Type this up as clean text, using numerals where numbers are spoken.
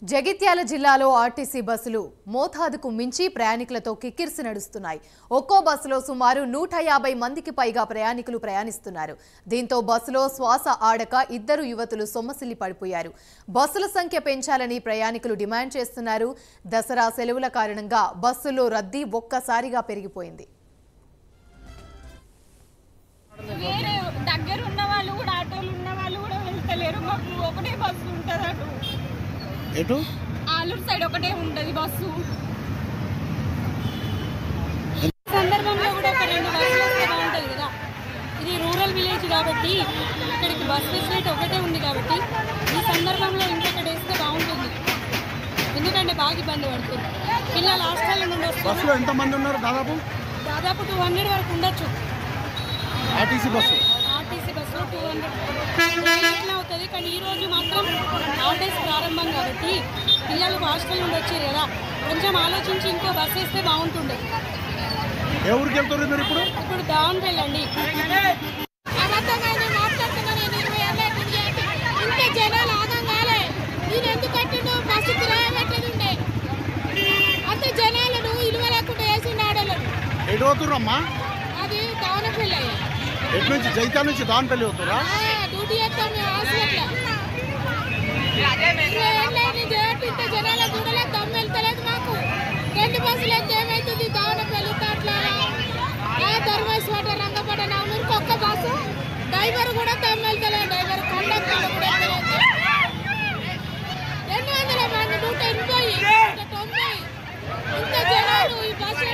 జగిత్యాల జిల్లాలో ఆర్టీసీ బస్సులు మోతాదుకు మించి ప్రయాణికులతో కిక్కిరిసి నడుస్తున్నాయి. ఒక్కో బస్సులో సుమారు 150 మందికి పైగా ప్రయాణికులు ప్రయాణిస్తున్నారు. దీంతో బస్సులో శ్వాస ఆడక ఇద్దరు యువతులు సొమ్మసిల్లి పడిపోయారు. బస్సుల సంఖ్య పెంచాలని ప్రయాణికులు డిమాండ్ చేస్తున్నారు. దసరా సెలవుల కారణంగా బస్సుల్లో రద్దీ ఒక్కసారిగా పెరిగిపోయింది. ఆలూరు సైడ్ ఒకటే ఉంటది బస్సు. సందర్భంలో కూడా ఒక 2 బస్సులు వస్తే బాగుంటుంది కదా. ఇది రూరల్ విలేజ్ కాబట్టి ఇక్కడికి బస్ ఫెసిలిటీ ఒకటే ఉంది కాబట్టి ఈ సందర్భంలో ఇంకొకటి వేస్తే బాగుంటుంది. ఎందుకంటే బాగా ఇబ్బంది పడుతుంది. పిల్లలు హాస్టల్ నుండి బస్సులో ఎంతమంది ఉన్నారు? దాదాపు 200 వరకు ఉండొచ్చు. ఆర్టీసీ బస్సులో 200 అవుతుంది. కానీ ఈ రోజు మాత్రం హాలిడేస్ ప్రారంభం కాబట్టి పిల్లలు హాస్టల్ నుండి వచ్చారు కదా, కొంచెం ఆలోచించి ఇంకో బస్ వేస్తే బాగుంటుండే. ఏ ఊరికి వెళ్తారు మీరు? ఇప్పుడు దావన్ వెళ్ళండి. ఇంత జనాలు ఆగం కాలే. నేను ఎందుకు కట్టిండు బస్సు కిరాయి పెట్టదుండే. అంత జనాలను ఇలువ లేకుండా వేసిండు ఆడలు. ఎటు పోతుర్రమ్మా? అది దావనపల్లి. ఎటు నుంచి? జైత్యాల నుంచి దావనపల్లి అవుతురా? డ్యూటీ చేస్తాం మేము హాస్పిటల్. ఇంత జనాల చూడలే, దమ్ము వెళ్తలేదు మాకు. 2 బస్సులు అయితే ఏమవుతుంది? దావనపల్లి అట్లా ధర్మేశ్వర రంగపడ నవనూరుకి ఒక్క బస్సు. డ్రైవర్ కూడా దమ్ము వెళ్తలేదు. డ్రైవర్ కండక్టర్ కూడా 200 మంది 180 190 ఇంత జనాలు ఈ బస్సు